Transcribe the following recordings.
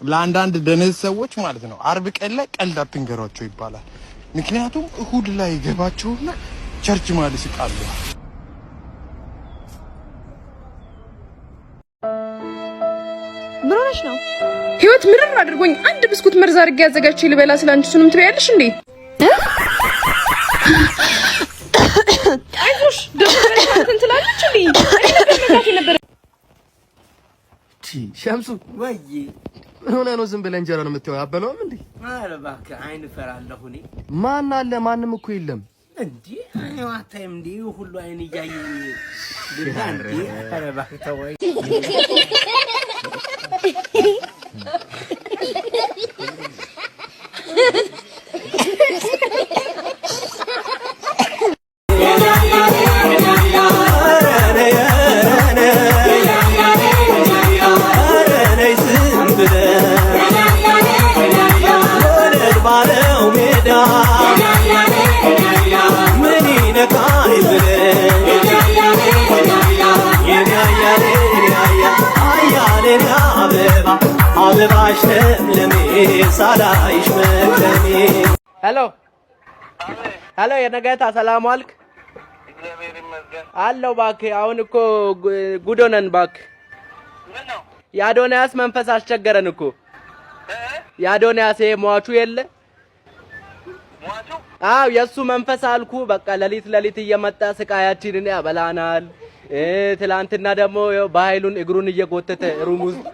ለአንዳንድ ደነዝ ሰዎች ማለት ነው አርብ ቀን ላይ ቀልድ አትንገሯቸው ይባላል። ምክንያቱም እሁድ ላይ ገባቸውና ቸርች ማለት ይቃሉ። ምን ሆነሽ ነው? ህይወት ምርር አድርጎኝ አንድ ብስኩት መርዝ አድርጌ ያዘጋጅቼ ልበላ ስላንቺ እሱንም ትበያለሽ እንዴ? አይዞሽ ደስ ትላለች እንዴ? ሸምሱ ወይ ምን ሆነ ነው ዝም ብለህ እንጀራ ነው የምትይው? አበላውም እንዴ? ኧረ እባክህ አይን እፈራለሁ እኔ። ማን አለ? ማንም እኮ የለም እንዴ። አይው አታይም እንዴ? ሁሉ አይን እያየኝ ልዳንዴ። ኧረ እባክህ ተወኝ። ሄሎ የነገታ ሰላም ዋልክ? እግዚአብሔር ይመስገን አለው እባክህ። አሁን እኮ ጉድ ሆነን እባክህ። ምን ነው? የአዶንያስ መንፈስ አስቸገረን እኮ። የአዶንያስ ሟቹ የለ ሟቹ? አዎ የሱ መንፈስ አልኩ። በቃ ለሊት እየመጣ ስቃያችንን ያበላናል። ትላንትና ደግሞ በኃይሉን እግሩን እየጎተተ ሩም ውስጥ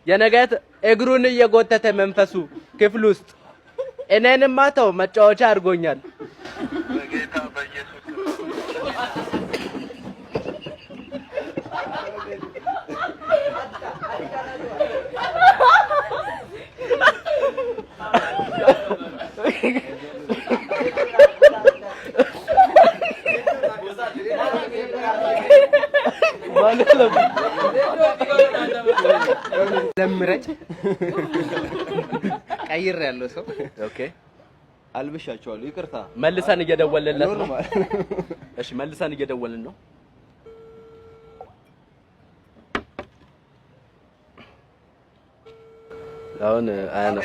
የነገት እግሩን እየጎተተ መንፈሱ ክፍል ውስጥ እኔንማ ተው መጫወቻ አድርጎኛል። በጌታ በኢየሱስ ለምረጭ ቀይር ያለው ሰው ኦኬ አልብሻቸዋለሁ። ይቅርታ መልሰን እየደወለለት ነው። እሺ መልሰን እየደወልን ነው። አሁን አያና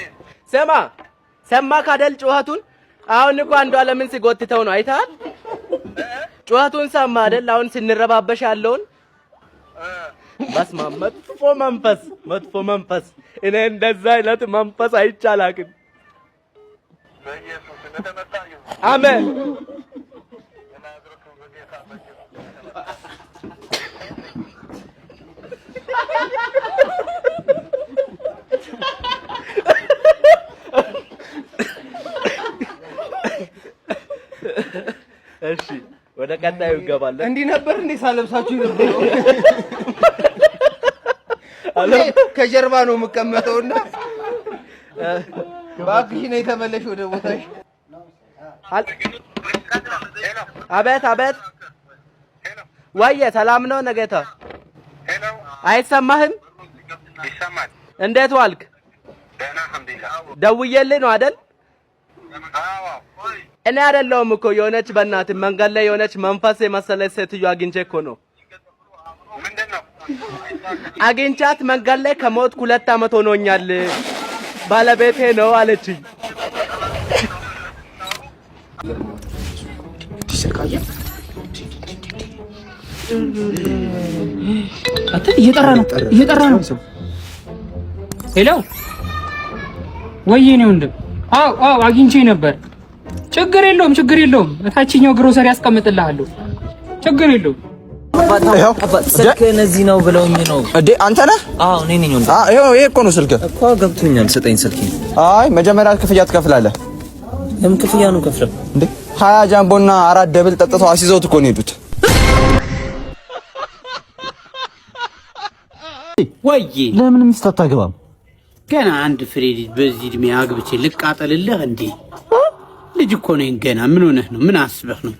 ሰማ ካደል ጩኸቱን። አሁን እኮ አንዱ ዓለምን ሲጎትተው ነው አይተሃል? ጩኸቱን ሰማ አይደል? አሁን ስንረባበሽ ያለውን በስመ አብ መጥፎ መንፈስ እኔ እንደዛ አይነት መንፈስ አይቻላክም። በኢየሱስ እንደተመታ ይሁን። አሜን። እሺ ወደ ቀጣዩ እንገባለን። እንዲህ ነበር እንዴ ሳለብሳችሁ ነበር? ከጀርባ ነው የምቀመጠውና ባክሽ ነይ ተመለሽ ወደ ቦታሽ። አቤት ወየ ሰላም ነው ነገታ? ሄሎ አይሰማህም? ይሰማል። እንዴት ዋልክ? ደህና አልሐምዱሊላህ። ደውዬልህ ነው አይደል? አዎ እኔ አይደለሁም እኮ የሆነች በእናትህ መንገድ ላይ የሆነች መንፈስ የመሰለች ሴትዮ አግኝቼ እኮ ነው። ምንድነው? አግኝቻት መንገድ ላይ ከሞትኩ 2 ዓመት ሆኖኛል። ባለቤቴ ነው አለችኝ። እየጠራ ነው። ሄሎ ወይኔ ወንድም። አዎ አግኝቼ ነበር። ችግር የለውም ታችኛው ግሮሰሪ ያስቀምጥልሃለሁ። ችግር የለውም። ስልክ እነዚህ ነው ብለውኝ ነው እንዴ? አንተ ነህ? አዎ እኔ ነኝ። ይሄ እኮ ነው ስልክ እኮ ገብቶኛል። ስጠኝ ስልክ። አይ መጀመሪያ ክፍያ ትከፍላለህ። ለምን ክፍያ ነው ከፍለው እንዴ? 20 ጃምቦና 4 ደብል ጠጥተው አስይዘውት እኮ ነው የሄዱት። ወይ ለምን ሚስት አታገባም? ገና አንድ ፍሬ ልጅ በዚህ እድሜ አግብቼ ልቃጠልልህ እንዴ? ልጅ እኮ ነኝ ገና። ምን ሆነህ ነው? ምን አስበህ ነው?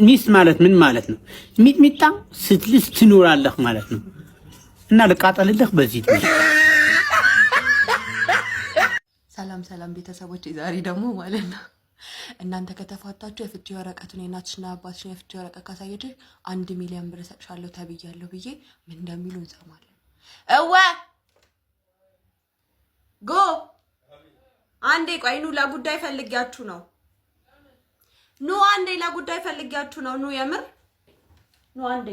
ሚስት ማለት ምን ማለት ነው? ሚጥሚጣ ስትልስ ትኖራለህ ማለት ነው። እና ልቃጠልልህ በዚህ እድሜ። ሰላም ቤተሰቦች፣ ዛሬ ደግሞ ማለት ነው እናንተ ከተፋታችሁ የፍቺ ወረቀቱን የእናትሽና አባትሽን የፍቺ ወረቀት ካሳየችሽ 1 ሚሊዮን ብር እሰጥሻለሁ ተብያለሁ ብዬ ምን እንደሚሉ እንሰማለን። ጎ አንዴ ቆይ ኑ ለጉዳይ ፈልጊያችሁ ነው ኑ አንዴ ለጉዳይ ፈልጊያችሁ ነው ኑ የምር ኑ አንዴ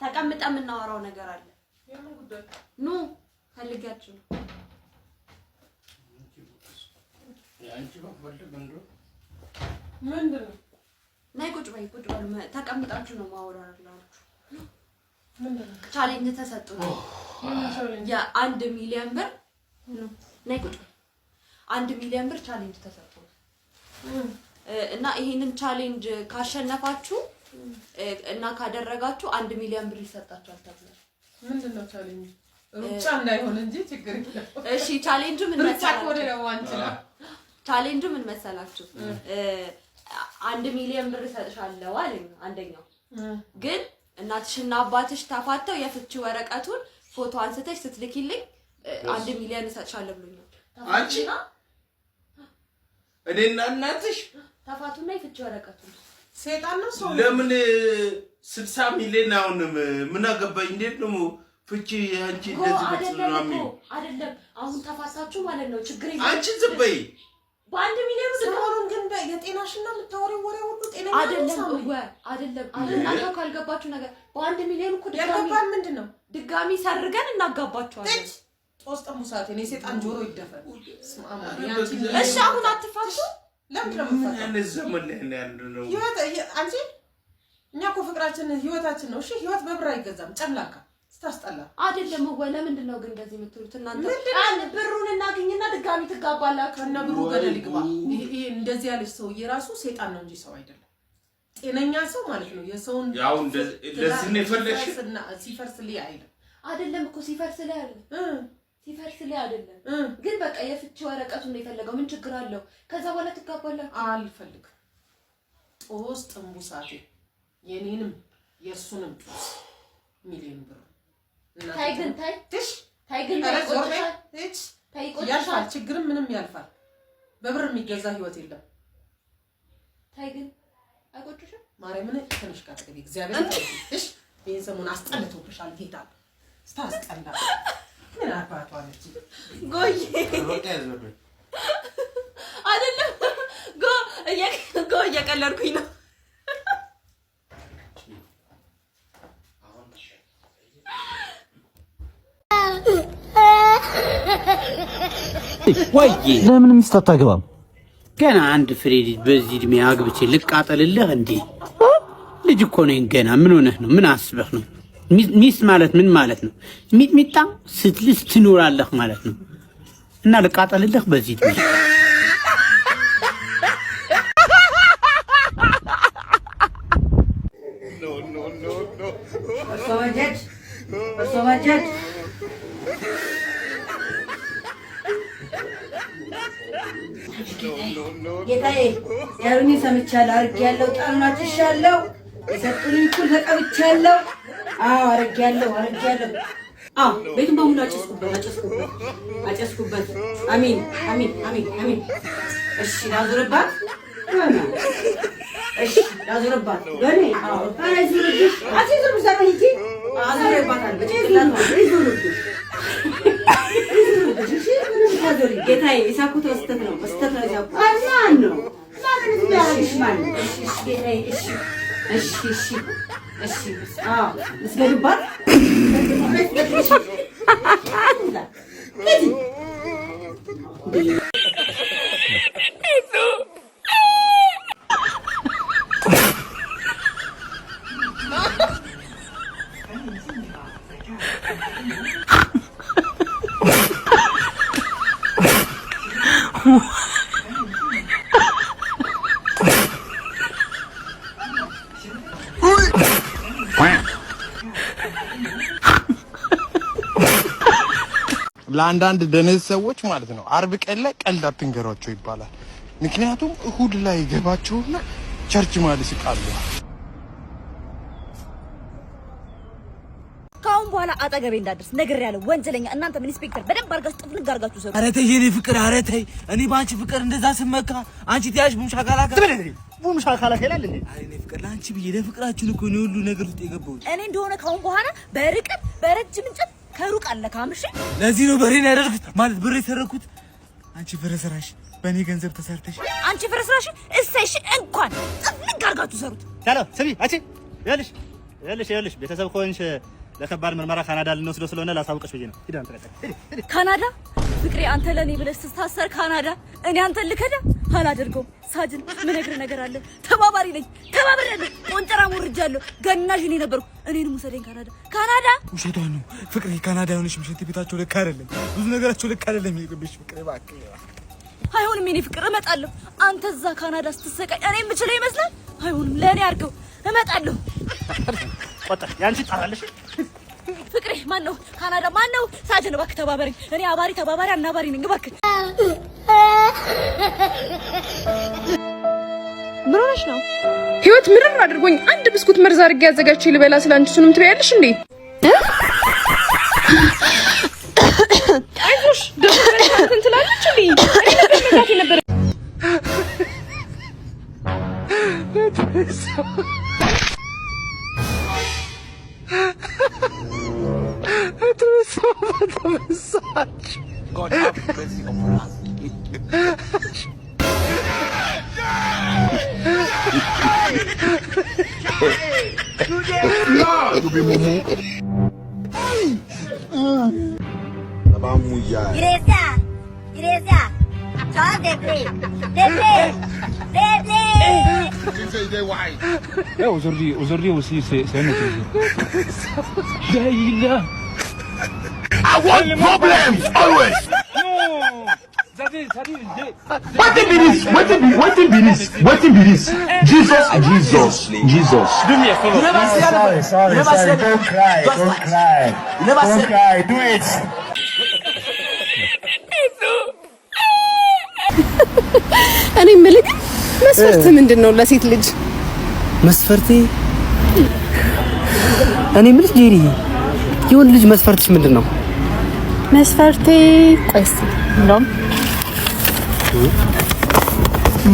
ተቀምጠን የምናወራው ነገር አለ የምን ጉዳይ ኑ ፈልጊያችሁ ነው ያንቺ ባፈልግ እንደው ምንድነው ናይ ቁጭ በይ ተቀምጣችሁ ነው ማወራላችሁ ምንድነው ቻሌንጅ ተሰጥቶ ያ 1 ሚሊዮን ብር ናይ ቁጭ 1 ሚሊዮን ብር ቻሌንጅ ተሰጥቶ እና ይሄንን ቻሌንጅ ካሸነፋችሁ እና ካደረጋችሁ 1 ሚሊዮን ብር ይሰጣችኋል ተብሏል ምንድነው ቻሌንጅ ሩጫ እንዳይሆን እንጂ ችግር የለም እሺ ቻሌንጁ ምን መሰላችሁ ሩጫ ነው ዋንችላ ቻሌንጁ ምን መሰላችሁ 1 ሚሊዮን ብር ሰጥሻለሁ አለኝ አንደኛው ግን እናትሽና አባትሽ ተፋተው የፍቺ ወረቀቱን ፎቶ አንስተሽ ስትልኪልኝ 1 ሚሊዮን ሰጥሻለሁ ብሎኛል አንቺ እኔና እናትሽ ተፋቱና የፍቺ ወረቀቱን ሰይጣን ነው ሰው ለምን 60 ሚሊዮን አሁን ምን አገባኝ እንዴት ነው ፍቺ አንቺ እንደዚህ ነው አይደለም አሁን ተፋታችሁ ማለት ነው ችግር የለም አንቺ ዝም በይ በ1 ሚሊዮን ሰሞኑን ግን የጤናሽና የምታወሪው ወሬ ሁሉ ጤነኛ አይደለም እናንተ ካልገባችሁ ነገር በ1 ሚሊዮን እኮ ያገባን ምንድነው ድጋሚ ሰርገን እናጋባችኋለን ሶስት ሙሳት እኔ ሰይጣን ጆሮ ይደፈን ስማማ ያንቺ እሺ አሁን አትፋቱ ለምን ነው የምትፋቱ እኔ ዘመን ላይ ያለው ህይወት አንቺ እኛ እኮ ፍቅራችን ህይወታችን ነው እሺ ህይወት በብር አይገዛም ጨምላካ ስታስጠላ አይደለም ወይ ለምንድን ነው ግን እንደዚህ የምትሉት እናንተ አንድ ብሩን እናገኝና ድጋሚ ትጋባላችሁ እና ብሩ ገደል ይግባ ይሄ እንደዚህ ያለሽ ሰው የራሱ ሰይጣን ነው እንጂ ሰው አይደለም ጤነኛ ሰው ማለት ነው የሰውን ያው እንደዚህ ነው የፈለሽ ሲፈርስ ላይ አይደለም እኮ ሲፈርስ ላይ አይደለም ግን በቃ የፍቺ ወረቀቱን ነው የፈለገው ምን ችግር አለው ከዛ በኋላ ትጋባላችሁ አልፈልግም ጦስ ጥንቡሳቴ የኔንም የሱንም ጦስ ሚሊዮን ብር ታይ ግን ያልፋል ችግርም ምንም ያልፋል በብር የሚገዛ ህይወት የለም ታይ ግን አይቆጭሽም ማርያምን ትንሽ ካጠገብ እግዚአብሔር እሺ ይሄን ሰሞን አስጠልቶብሻል ጌታ ስታስጠላ ምን አባቷ ነች ጎይ አይደለም ጎ እየቀለድኩኝ ነው ወይ ለምን ሚስት አታገባም ገና አንድ ፍሬ ልጅ በዚህ እድሜ አግብቼ ልቃጠልልህ እንዴ ልጅ እኮ ነኝ ገና ምን ሆነህ ነው ምን አስበህ ነው ሚስት ማለት ምን ማለት ነው ሚጥሚጣ ስትልስ ትኖራለህ ማለት ነው እና ልቃጠልልህ በዚህ እድሜ ወሰዋጀት ጌታዬ ያሉኝ ሰምቻለሁ አርጌያለሁ ጣናትሻለሁ የሰጡኝ ኩል ተቀብቻለሁ አዎ አርጌያለሁ ቤቱን በሙሉ አጨስኩበት አሚን እሺ ላዙርባት በኔ አዎ አይዙርብሽ አትይዙርብሽ ዛሬ አዙርባታል በጭንቅላት ነው ይዙርብሽ ጌታዬ የሳኩት ወስተት ነው ያው ማን ነው ማን ያለሽ ማን እሺ ጌታዬ እሺ አዎ መስገድባት ለአንዳንድ ደነዝ ሰዎች ማለት ነው አርብ ቀን ላይ ቀልድ አትንገሯቸው ይባላል። ምክንያቱም እሁድ ላይ ገባቸውና ቸርች ማለት ይቃሉ። ካሁን በኋላ አጠገቤ እንዳደርስ ነግሬያለሁ። ወንጀለኛ እናንተ ምን ኢንስፔክተር በደንብ አርጋችሁ ጥፍን ጋርጋችሁ ሰሩ። ኧረ ተይ የኔ ፍቅር ኧረ ተይ። እኔ ባንቺ ፍቅር እንደዛ ስመካ አንቺ ትያሽ ቡምሻካላ ከላል እንዴ? አይ እኔ ፍቅር ላንቺ ብዬ ለፍቅራችን እኮ ነው ሁሉ ነገር ውስጥ የገባሁት። እኔ እንደሆነ ካሁን በኋላ በርቀት በረጅም እንጨት ከሩቅ አለ ካምሽ። ለዚህ ነው በሬን ያደርኩት ማለት ብሬ ሰረኩት። አንቺ ፍርስራሽ በእኔ ገንዘብ ተሰርተሽ አንቺ ፍርስራሽ እሰሽ እንኳን ጥፍልቅ አድርጋችሁ ሰሩት። ቻሎ ስሚ አንቺ ይኸውልሽ ቤተሰብ ከሆንሽ ለከባድ ምርመራ ካናዳ ልንወስደው ስለሆነ ላሳውቅሽ ብዬ ነው። ሂድ አንተ ሂድ። ካናዳ ፍቅሬ አንተ ለኔ ብለሽ ስትታሰር ካናዳ እኔ አንተን ልከዳ አላደርገውም። ሳጅን ምነግርህ ነገር አለ። ተባባሪ ነኝ ተባብሬያለሁ። ቆንጨራ ወርጃለሁ። ገናሽ እኔ ነበርኩ። እኔንም ውሰደኝ ካናዳ። ውሸቷን ነው ፍቅሬ። ካናዳ የሆነሽ ምሽት ቤታቸው ልክ አይደለም። ብዙ ነገራቸው ልክ አይደለም። ይቅርብሽ ፍቅሬ እባክህ። አይሆንም የኔ ፍቅር እመጣለሁ። አንተ እዛ ካናዳ ስትሰቃይ እኔ የምችለው ይመስላል? አይሆንም ለኔ አድርገው እመጣለሁ። ወጣ ያንቺ ጣራለሽ ፍቅሬ። ማን ነው ካናዳ? ማን ነው? ሳጅን እባክህ ተባበረኝ። እኔ አባሪ ተባባሪ አናባሪ ነኝ። እባክህ ምን ሆነሽ ነው? ህይወት ምርር አድርጎኝ አንድ ብስኩት መርዝ አድርጌ ያዘጋጅቼ ልበላ ስላንቺ እሱንም ትበያለሽ እንዴ? አይዞሽ ደስ ብለሽ ትላለች እንዴ? እኔ ነበር God have mercy upon us. Aujourd'hui aussi c'est un autre jour. I want problems always. What be this? Jesus. Do me a favor. Sorry. Don't cry. Do it. እኔ የምልህ መስፈርት ምንድነው ለሴት ልጅ? መስፈርቴ እኔ የምልሽ ጄሪ የወንድ ልጅ መስፈርትሽ ምንድነው? መስፈርቴ ቆይስ እንደውም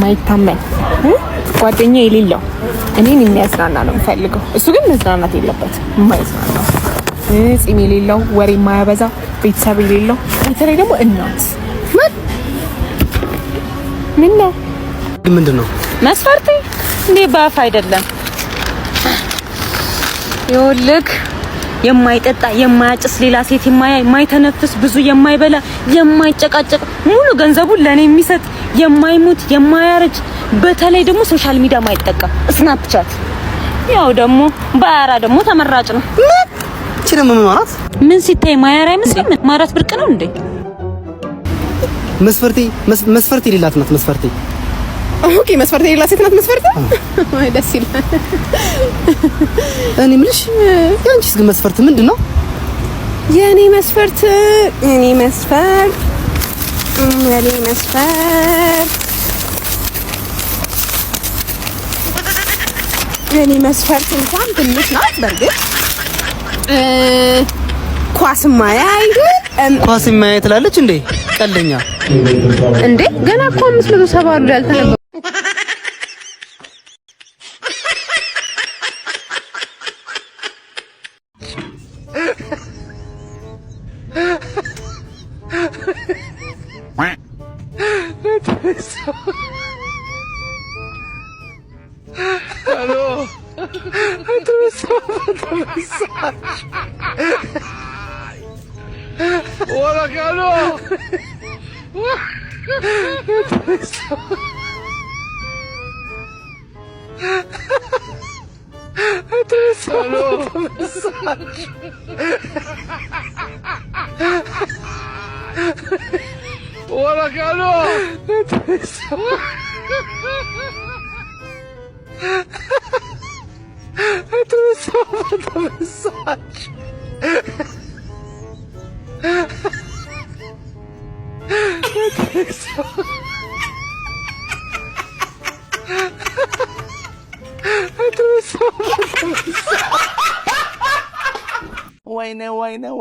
ማይታመን ጓደኛ የሌለው እኔን የሚያዝናና ነው የምፈልገው። እሱ ግን መዝናናት የለበትም። የማይዝናና ጺም የሌለው ወሬ የማያበዛ ቤተሰብ የሌለው በተለይ ደግሞ እናት ምን ነው ምንድነው መስፈርቴ? እንዴ ባፍ አይደለም። ይኸውልህ የማይጠጣ የማያጭስ ሌላ ሴት የማይተነፍስ ብዙ የማይበላ የማይጨቃጨቅ ሙሉ ገንዘቡን ለኔ የሚሰጥ የማይሙት የማያረጅ በተለይ ደግሞ ሶሻል ሚዲያ ማይጠቀም ስናፕቻት ያው ደግሞ ባያራ ደግሞ ተመራጭ ነው። እቺ ደግሞ ማለት ምን ሲታይ ማያራ አይመስልም? ማራት ብርቅ ነው እንዴ? መስፈርቴ የሌላት ናት መስፈርቴ። ኦኬ መስፈርቴ የሌላት ሴት ናት መስፈርቴ። አይ ደስ ይላል። እኔ የምልሽ ያንቺስ ግን መስፈርት ምንድነው? የኔ መስፈርት እንኳን ትንሽ ናት በርግጥ ኳስ ማያይ ትላለች እንዴ? ቀለኛ እንዴ ገና እኮ 570 አሉ ያልተነበሩ Hola, Carlos. Hola, Carlos.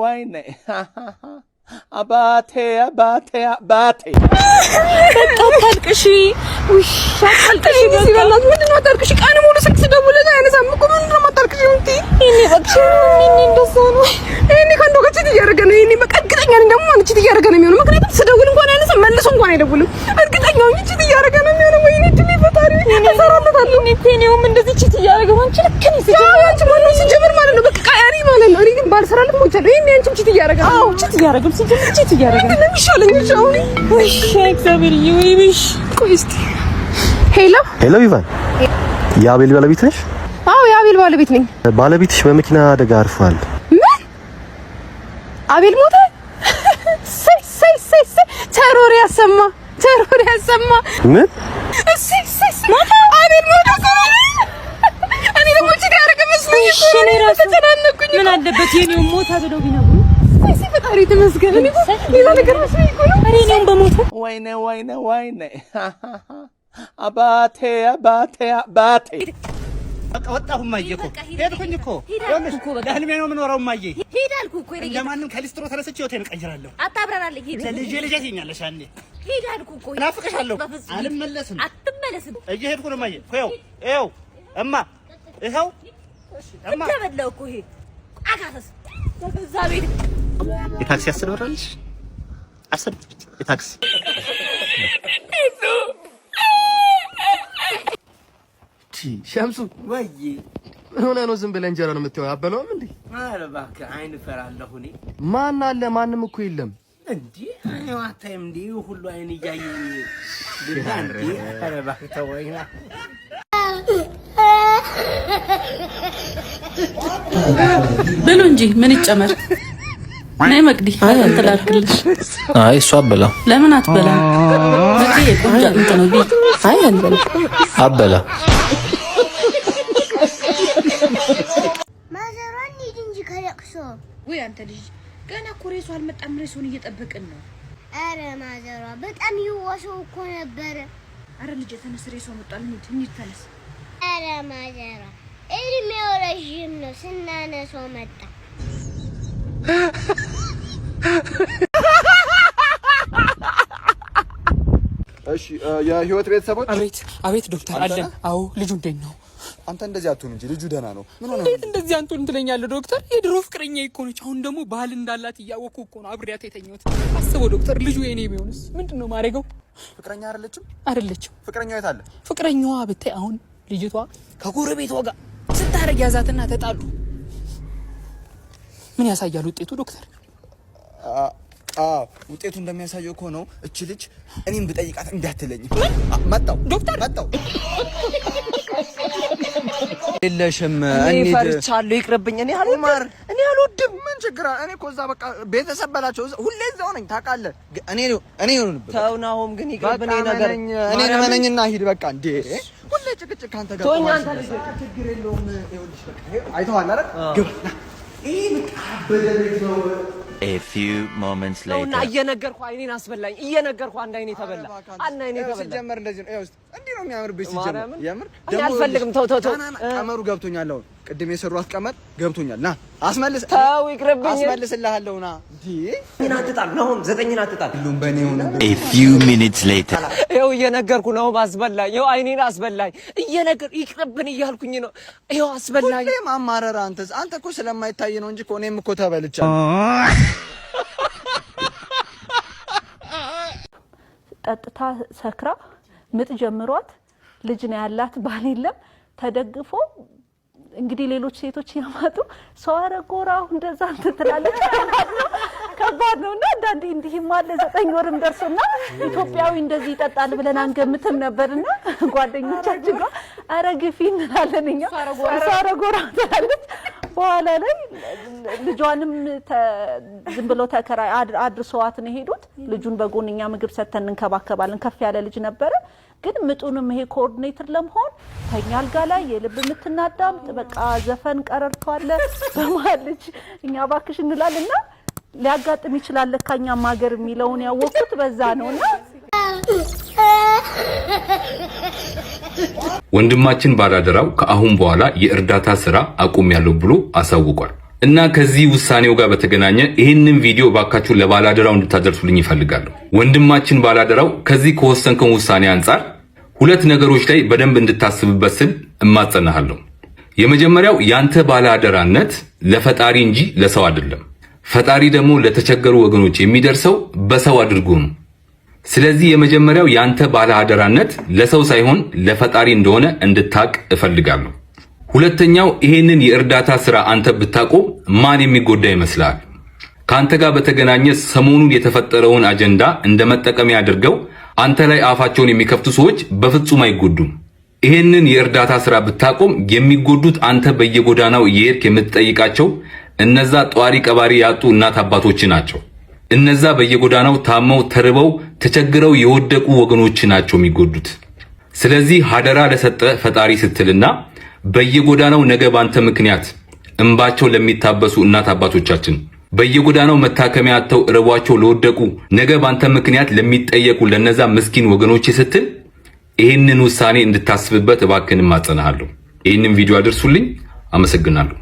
ወይኔ አባቴ በቃ አታልቅሺ። አታልቅሺ ሲበላት ምንድን ነው አታልቅሺ? ቀን ሙሉ ስልክ ስደውልለት አያነሳም እኮ ምንድን ነው የማታልቅሺ? ይሄኔ እባክሽ ይሄኔ እንደዛ ነው። ይሄኔ ከአንዱ ጋር ቺት እያደረገ ነው። ይሄኔ በቃ እርግጠኛ ነኝ ደግሞ ማለት ቺት እያደረገ ነው የሚሆነው። ምክንያቱም ስደውል እንኳን አያነሳም መልሶ እንኳን ነው የደወለው። እርግጠኛ ነኝ ቺት እያደረገ ነው የሚሆነው። ወይኔ እድሜ ፈጣሪ እሰራለታለሁ። እኔም እንደዚህ ቺት እያደረገ አንቺ ልክ ነሽ። አንቺ ማለት ሲጀምር ማለት ነው በቃ ቃሪ ማለት ነው። እኔ ግን ባልሰራለት ሞቻለሁ። ይሄን አንቺም ቺት እያደረገ ነው። አዎ ቺት እያደረገ ነው። ሲጀምር ቺት እያደረገ ነው። ምንም ይሻለኝ አሁን። እሺ እግዚአብሔር ይወይሽ። ቆይ እስቲ ሄሎ ይቫን፣ የአቤል ባለቤት ነሽ? አዎ የአቤል ባለቤት ነኝ። ባለቤትሽ በመኪና አደጋ አርፏል። ምን? አቤል ሞተ? ተሮር ያሰማ ምን? አቤል ሞተ። እኔ ደግሞ ቺት ያደረገ መስሎኝ ተጨናነኩኝ። ምን አለበት የኔው ሞታ ብለው ቢነግሩ ፈጣሪ ተመስገን። እኔ ሌላ ነገር መስሎኝ እኮ ነው። እኔ እኔም በሞተ ወይኔ አባቴ ወጣሁ ማዬ እኮ ሄድኩኝ እኮ ለህልሜ ነው የምኖረው ማዬ። ሂድ አልኩህ እኮ እንደማንም ከሊስትሮ ተነስቼ ህይወቴን እቀይራለሁ። አታብራራለህ። ሂድ ልጄ ትይኛለሽ ያኔ። ሂድ አልኩህ እኮ እናፍቅሻለሁ። አልመለስም። አትመለስም። እየሄድኩ ነው ማዬ። ይኸው እማ ይኸው እማ ተበላው እኮ ይሄ አጋሰስ በዛ ቤት የታክሲ አስደውራለሽ? የታክሲ ሸምሱ ወይ ምን ሆነህ ነው ዝም ብለህ እንጀራ ነው የምትይው? አበላውም እንዴ? ኧረ እባክህ አይን እፈራለሁ እኔ። ማን አለ? ማንም እኮ የለም እንዴ። አይው አታይም እንዴ? ሁሉ አይን እያየኝ ልዳ እንዴ? ኧረ እባክህ ተወኝና ብሉ እንጂ ምን ይጨመር? ነይ መቅዲ እንትን ላድርግልሽ። አይ እሷ አበላ። ለምን አትበላ? መቅዲ ቆንጆ እንትን ነው ቤት። አይ አንበላ አበላ ማዘሯን ሂድ እንጂ ከለቅሶ። ወይ አንተ ልጅ ገና እኮ ሬሱ አልመጣም። ሬሱን እየጠበቅን ነው። አረ ማዘሯ በጣም ይዋሰው እኮ ነበር። አረ ልጅ ተነስ፣ ሬሱ መጣል። እንሂድ ተነስ። አረ ማዘሯ እድሜው ረዥም ነው፣ ስናነሳው መጣ። እሺ የህይወት ቤተሰቦች አቤት ዶክተር አለን። አዎ ልጁ እንዴት ነው? አንተ እንደዚህ አትሁን እንጂ ልጁ ደህና ነው። ምን ሆነ? እንዴት እንደዚህ አንተን ትለኛለህ ዶክተር? የድሮ ፍቅረኛ እኮ ነች። አሁን ደግሞ ባህል እንዳላት እያወኩ እኮ ነው አብሬያት የተኛሁት። አስበው ዶክተር፣ ልጁ የኔ ቢሆንስ ምንድነው ማረገው? ፍቅረኛ አይደለችም? ፍቅረኛዋ የት አለ? ፍቅረኛዋ ብታይ አሁን ልጅቷ ከጎረቤቷ ጋር ስታረግ ያዛትና ተጣሉ። ምን ያሳያል ውጤቱ ዶክተር? ውጤቱ እንደሚያሳየው እኮ ነው። እቺ ልጅ እኔም ብጠይቃት እንዳትለኝ። መጣው ዶክተር መጣው የለሽም። እኔ ፈርቻለሁ፣ ይቅርብኝ። እኔ አልወድም። ምን ችግር አለ? እኔ እኮ እዛ በቃ ቤተሰብ በላቸው፣ ሁሌ እዛው ነኝ ታውቃለህ። እኔ ይሁንብህ። ተው ናሆም፣ ግን ይቅርብኝ ነገር። እኔ ነመነኝና ሂድ በቃ። እንዴ ሁሌ ጭቅጭቅ ካንተ ጋር ተወኝ አንተ ልጅ። ችግር የለውም። ይኸውልሽ በቃ አይተዋል አይደል? ግባ ይሄ ምጣበደ ቤት ነው። A few moments later እና እየነገርኩህ አይኔን አስበላኝ። እየነገርኩህ አንድ አይኔ ተበላ፣ አንድ አይኔ ተበላ። ሲጀመር እንደዚህ ነው። እንዲህ ነው የሚያምርብሽ ሲጀመር። የምር እኔ አልፈልግም። ተው ቀመሩ ገብቶኛል። አሁን ቅድም የሰሯት ቀመር ገብቶኛል። ና አስመልስ። ተው ይቅርብኝ። አስመልስልሃለሁ። ና እንዴ ምን አትጣል ነው? 9 አትጣል። ሁሉም በእኔ ሆነ። A few minutes later ይኸው እየነገርኩህ ነው። አስበላኝ። ይኸው አይኔን አስበላኝ። ይቅርብን እያልኩኝ ነው። ይኸው አስበላኝ። ሁሌም አማረር። አንተ እኮ ስለማይታይ ነው እንጂ እኔም እኮ ተበልቻለሁ። ጠጥታ ሰክራ ምጥ ጀምሯት ልጅ ነው ያላት፣ ባል የለም። ተደግፎ እንግዲህ ሌሎች ሴቶች ያማጡ ሰው አረጎራው እንደዛ ትላለች። ከባድ ነውና አንዳንዴ እንዲህም አለ። 9 ወርም ደርሶና ኢትዮጵያዊ እንደዚህ ይጠጣል ብለን አንገምትም ነበርና ጓደኞቻችን ጋር አረግፊ እንላለን እኛ። አረጎራ ትላለች። በኋላ ላይ ልጇንም ዝም ብሎ ተከራይ አድርሰዋት ነው ሄዱት። ልጁን በጎንኛ ምግብ ሰተን እንከባከባለን። ከፍ ያለ ልጅ ነበረ። ግን ምጡንም ይሄ ኮኦርዲኔተር ለመሆን ተኛ አልጋ ላይ የልብ ምትናዳምጥ በቃ ዘፈን ቀረርቷል በማል ልጅ እኛ ባክሽ እንላልና ሊያጋጥም ይችላል ለካኛም ሀገር የሚለውን ያወቁት በዛ ነውና ወንድማችን ባላደራው ከአሁን በኋላ የእርዳታ ስራ አቁሜያለሁ ብሎ አሳውቋል። እና ከዚህ ውሳኔው ጋር በተገናኘ ይህንን ቪዲዮ ባካችሁ ለባላደራው እንድታደርሱልኝ ይፈልጋለሁ። ወንድማችን ባላደራው ከዚህ ከወሰንከው ውሳኔ አንጻር 2 ነገሮች ላይ በደንብ እንድታስብበት ስል እማጸናሃለሁ። የመጀመሪያው ያንተ ባላደራነት ለፈጣሪ እንጂ ለሰው አይደለም። ፈጣሪ ደግሞ ለተቸገሩ ወገኖች የሚደርሰው በሰው አድርጎ ነው። ስለዚህ የመጀመሪያው ያንተ ባለአደራነት ለሰው ሳይሆን ለፈጣሪ እንደሆነ እንድታቅ እፈልጋለሁ። ሁለተኛው ይሄንን የእርዳታ ስራ አንተ ብታቆም ማን የሚጎዳ ይመስላል? ካንተ ጋር በተገናኘ ሰሞኑን የተፈጠረውን አጀንዳ እንደመጠቀሚያ አድርገው አንተ ላይ አፋቸውን የሚከፍቱ ሰዎች በፍጹም አይጎዱም። ይሄንን የእርዳታ ስራ ብታቆም የሚጎዱት አንተ በየጎዳናው እየሄድክ የምትጠይቃቸው እነዛ ጧሪ ቀባሪ ያጡ እናት አባቶች ናቸው። እነዛ በየጎዳናው ታመው ተርበው ተቸግረው የወደቁ ወገኖች ናቸው የሚጎዱት። ስለዚህ ሀደራ ለሰጠ ፈጣሪ ስትልና በየጎዳናው ነገ ባንተ ምክንያት እንባቸው ለሚታበሱ እናት አባቶቻችን በየጎዳናው መታከሚያ አጥተው ርቧቸው ለወደቁ ነገ ባንተ ምክንያት ለሚጠየቁ ለነዛ ምስኪን ወገኖች ስትል ይህንን ውሳኔ እንድታስብበት እባክህን ማጸናሃለሁ። ይህንን ቪዲዮ አድርሱልኝ። አመሰግናለሁ።